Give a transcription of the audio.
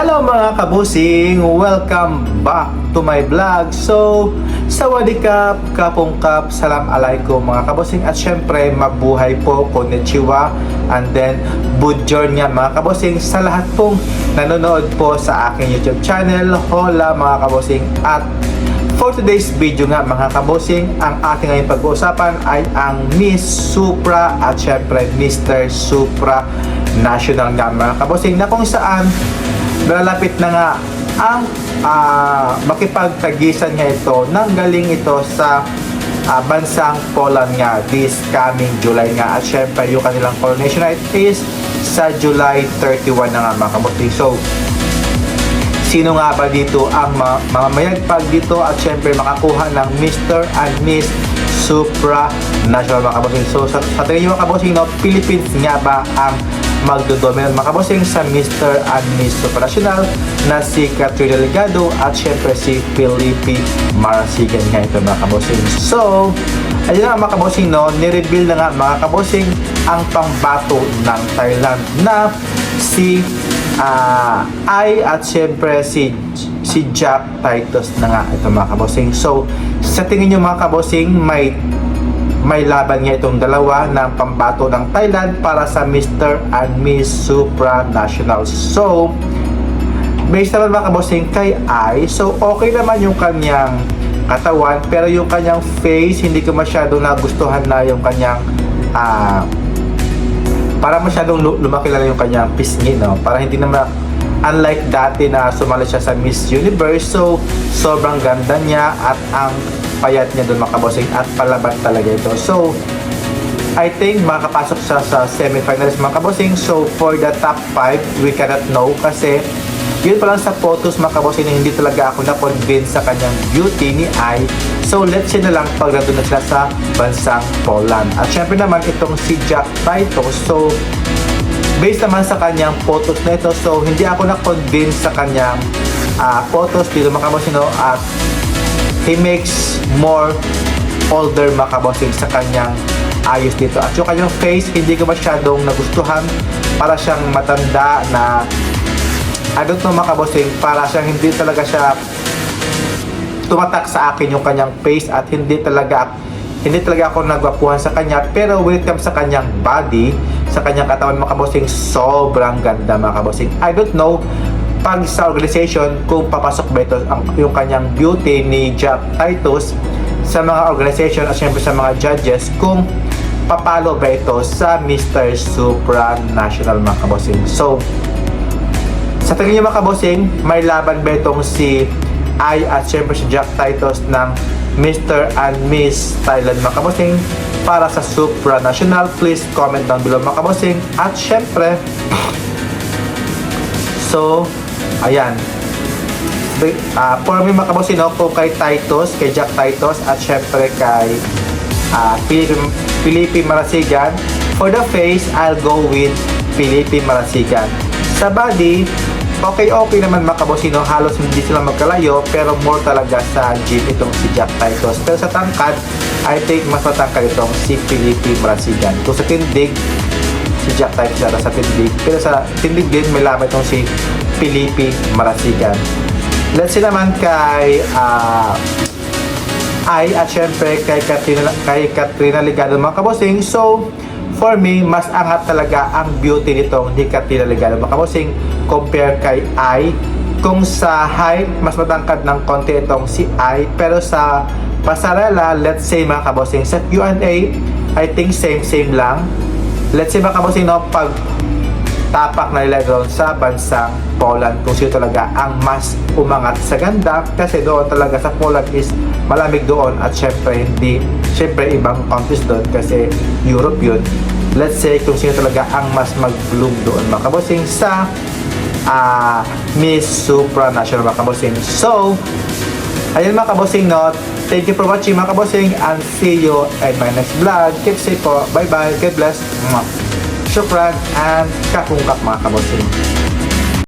Hello mga kabusing! Welcome back to my vlog. So, sawadikap, kapungkap, salam alaikum mga kabusing. At syempre, mabuhay po, konnichiwa, and then, budjor nga mga kabusing sa lahat pong nanonood po sa aking YouTube channel. Hola mga kabusing. At for today's video nga mga kabusing, ang ating ngayong pag-uusapan ay ang Miss Supra at syempre Mr. Supra National nga mga kabusing, na kung saan lalapit na nga ang makipagtagisan nga ito ng galing ito sa bansang Poland nga this coming July nga. At syempre yung kanilang coronation night is sa July 31 na nga mga kabusing. So sino nga ba dito ang mamamayagpag dito at syempre makakuha ng Mr. and Miss Supra National mga kabusing? So sa tingin nyo mga kabusing, no, Philippines nga ba ang magdodominant mga kabusing sa Mr. and Miss Supra National na si Katrina Ligado at syempre si Felipe Marasigan nga ito mga kabusing. So ayun nga mga kabusing, no, nireveal na nga mga kabusing ang pangbato ng Thailand na si I at syempre si Jack Titus na nga ito mga kabusing. So sa tingin nyo mga kabusing, may laban nga itong dalawa ng pambato ng Thailand para sa Mr. and Miss Supra National. So based naman mga kabusing kay I, so okay naman yung kanyang katawan, pero yung kanyang face hindi ko masyadong nagustuhan na yung kanyang para masyadong lumakilala yung kanyang pisngi, no? Para hindi naman unlike dati na sumali siya sa Miss Universe. So sobrang ganda niya at ang payat niya doon mga kabosing at palaban talaga ito. So I think makakapasok siya sa semifinals mga kabosing. So for the top 5 we cannot know kasi yun pa lang sa photos mga kabosing na hindi talaga ako na-convince sa kanyang beauty ni I. So let's say na lang pag nandun na sila sa bansang Poland. At syempre naman itong si Jack Titus, so based naman sa kanyang photos na ito, so hindi ako na-convince sa kanyang photos dito mga kabosing, no? At he makes more older mga kabosing sa kanyang ayos dito. At yung kanyang face hindi ko masyadong nagustuhan, para siyang matanda na I don't know mga kabosing, para siyang hindi talaga siya tumatak sa akin yung kanyang face at hindi talaga ako nagwapuhan sa kanya. Pero when it comes sa kanyang body, sa kanyang katawan mga kabosing, sobrang ganda mga kabosing. I don't know pag sa organization kung papasok ba ito yung kanyang beauty ni Jack Titus sa mga organization at syempre sa mga judges, kung papalo ba ito sa Mr. Supra National mga kabosing. So sa tingin niyo mga kabosing, may laban ba itong si I at syempre si Jack Titus ng Mr. and Miss Thailand mga kabosing para sa Supra National? Please comment down below mga kabosing. At syempre, so ayan, for me mga kabosing, no, kung kay Titus, kay Jack Titus at syempre kay Felipe Marasigan, for the face I'll go with Felipe Marasigan. Sa body, okay naman mga kabosing, no? Halos hindi sila magkalayo, pero more talaga sa gym itong si Jack Titus. Pero sa tangkad, I think mas matangkad itong si Felipe Marasigan. Kung sa tindig, si Jack Titus sa tindig, pero sa tindig din may laban itong si Felipe Marasigan. Let's see naman kay I at syempre kay Katrina Ligado mga kabosing. So for me, mas angat talaga ang beauty nitong ni Katrina Ligado mga kabosing compare kay I. Kung sa height, mas matangkad ng konti itong si I, pero sa pasarela, let's say mga kabosing, sa Q&A, I think same lang. Let's say mga kabosing, no, pag tapak na nila doon sa bansang Poland, kung sino talaga ang mas umangat sa ganda, kasi doon talaga sa Poland is malamig doon at syempre ibang countries doon kasi Europe yun. Let's say kung sino talaga ang mas mag-bloom doon mga kabosing sa Miss Supra National mga kabosing. So ayun mga kabosing, no, thank you for watching mga kabosing and see you in my next vlog. Keep safe po, bye bye, God bless, shukran and kakungkap mga kabosing.